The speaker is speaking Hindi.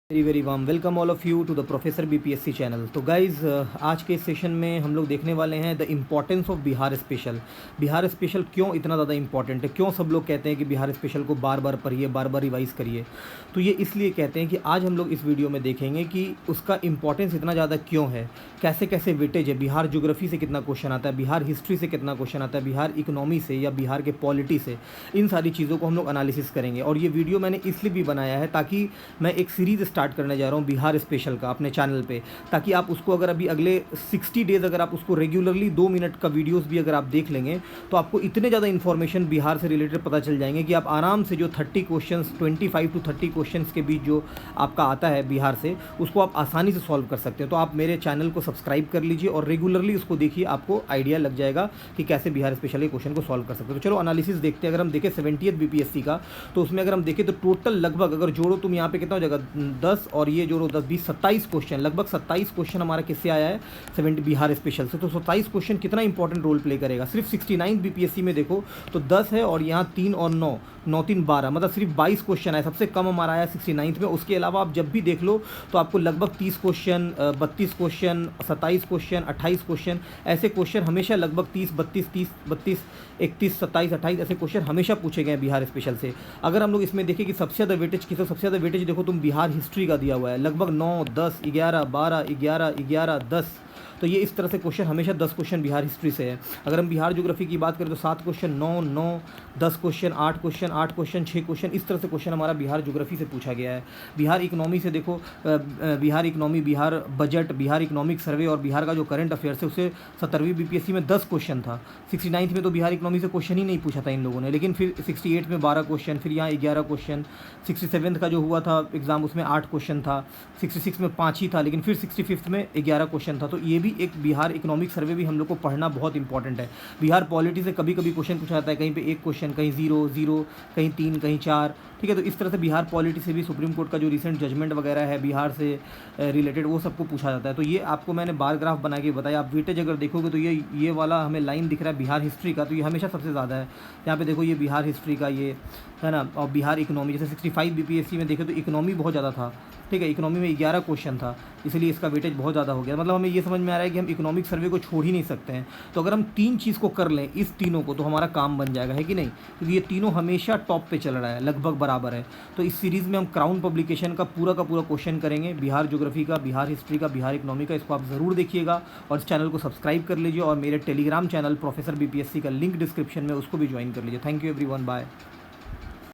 Very very warm welcome all of you to the professor BPSC channel. तो गाइज़ आज के सेशन में हम लोग देखने वाले हैं the importance of Bihar special. Bihar special क्यों इतना ज़्यादा इंपॉर्टेंट है, क्यों सब लोग कहते हैं कि बिहार स्पेशल को बार बार पढ़िए, बार बार रिवाइज़ करिए। तो ये इसलिए कहते हैं कि आज हम लोग इस वीडियो में देखेंगे कि उसका इंपॉर्टेंस इतना ज़्यादा क्यों है, कैसे कैसे वेटेज है, बिहार ज्योग्राफी से कितना क्वेश्चन आता है, बिहार हिस्ट्री से कितना क्वेश्चन आता है, बिहार इकोनॉमी से या बिहार के पॉलिटी से, इन सारी चीज़ों को हम लोग एनालिसिस करेंगे। और ये वीडियो मैंने इसलिए भी बनाया है ताकि मैं एक सीरीज़ स्टार्ट करने जा रहा हूँ बिहार स्पेशल का अपने चैनल पे, ताकि आप उसको अगर अभी अगले 60 डेज़ अगर आप उसको रेगुलरली 2 मिनट का वीडियोस भी अगर आप देख लेंगे तो आपको इतने ज़्यादा इन्फॉर्मेशन बिहार से रिलेटेड पता चल जाएंगे कि आप आराम से जो 30 क्वेश्चंस 25 टू 30 क्वेश्चंस के बीच जो आपका आता है बिहार से, उसको आप आसानी से सॉल्व कर सकते हैं। तो आप मेरे चैनल को सब्सक्राइब कर लीजिए और रेगुलरली उसको देखिए, आपको आइडिया लग जाएगा कि कैसे बिहार स्पेशल के क्वेश्चन को सॉल्व कर सकते हैं। तो चलो एनालिसिस देखते हैं। अगर हम देखें 70th बीपीएससी का, तो उसमें अगर हम देखें तो टोटल लगभग अगर जोड़ो तुम यहाँ पे कितना हो जाएगा 10 और ये जोड़ो 10 20 27 क्वेश्चन, लगभग 27 क्वेश्चन हमारा किससे आया है 70 बिहार स्पेशल से। तो 27 क्वेश्चन कितना इंपॉर्टेंट रोल प्ले करेगा। सिर्फ 69 बीपीएससी में देखो तो 10 है और यहाँ 3 और 9 9 3 12, मतलब सिर्फ 22 क्वेश्चन है। सबसे कम हमारा आया 69 में। उसके अलावा आप जब भी देख लो तो आपको लगभग 30 क्वेश्चन, 32 क्वेश्चन, 27 क्वेश्चन, 28 क्वेश्चन, ऐसे क्वेश्चन हमेशा लगभग 30 32 31 27 28 ऐसे क्वेश्चन हमेशा पूछे गए हैं बिहार स्पेशल से। अगर हम लोग इसमें देखें कि सबसे ज़्यादा वेटेज किस, सबसे ज़्यादा वेटेज देखो तुम बिहार हिस्ट्री का दिया हुआ है, लगभग 9 10 11 12 11 11 10। तो ये इस तरह से क्वेश्चन हमेशा 10 क्वेश्चन बिहार हिस्ट्री से है। अगर हम बिहार ज्योग्राफी की बात करें तो 7 question, 9 9 10 question, 8 question 8 question 6 question, इस तरह से क्वेश्चन हमारा बिहार ज्योग्राफी से पूछा गया है। बिहार इकोनॉमी से देखो, Bihar economy, Bihar budget, Bihar economic survey और बिहार का जो करंट अफेयर्स है उससे 17वीं बीपीएससी में 10 क्वेश्चन था। 69 में तो बिहार इकोनॉमी से क्वेश्चन ही नहीं पूछा था इन लोगों ने, लेकिन फिर 68 में 12 क्वेश्चन, फिर यहाँ 11 क्वेश्चन, 67 का जो हुआ था एग्ज़ाम उसमें 8 क्वेश्चन था, 66 में 5 ही था, लेकिन फिर 65 में 11 क्वेश्चन था। तो ये भी एक बिहार इकोनॉमिक सर्वे भी हम लोग को पढ़ना बहुत इंपॉर्टेंट है। बिहार पॉलिटी से कभी कभी क्वेश्चन पूछा जाता है, कहीं पे 1 क्वेश्चन, कहीं 0 0, कहीं 3, कहीं 4, ठीक है। तो इस तरह से बिहार पॉलिटी से भी सुप्रीम कोर्ट का जो रिसेंट जजमेंट वगैरह है बिहार से रिलेटेड, वो सबको पूछा जाता है। तो ये आपको मैंने बार ग्राफ बना के बताया। आप वेटेज अगर देखोगे तो ये वाला हमें लाइन दिख रहा है बिहार हिस्ट्री का, तो ये हमेशा सबसे ज़्यादा है। यहाँ पे देखो ये बिहार हिस्ट्री का ये है ना, और बिहार इकोनॉमी जैसे 65 बीपीएससी में देखे तो इकोनॉमी बहुत ज़्यादा था, ठीक है। इकोनॉमी में 11 क्वेश्चन था, इसलिए इसका वेटेज बहुत ज़्यादा हो गया। मतलब हमें ये समझ में आ रहा है कि हम इकोनॉमिक सर्वे को छोड़ ही नहीं सकते हैं। तो अगर हम 3 चीज़ को कर लें, इस तीनों को, तो हमारा काम बन जाएगा, है कि नहीं। क्योंकि ये तीनों हमेशा टॉप पे चल रहा है, लगभग बराबर है। तो इस सीरीज़ में हम क्राउन पब्लिकेशन का पूरा क्वेश्चन करेंगे, बिहार ज्योग्राफी का, बिहार हिस्ट्री का, बिहार इकोनॉमी का। इसको आप ज़रूर देखिएगा और इस चैनल को सब्सक्राइब कर लीजिए और मेरे टेलीग्राम चैनल प्रोफेसर बीपीएससी का लिंक डिस्क्रिप्शन में, उसको भी ज्वाइन कर लीजिए। Thank you everyone, bye.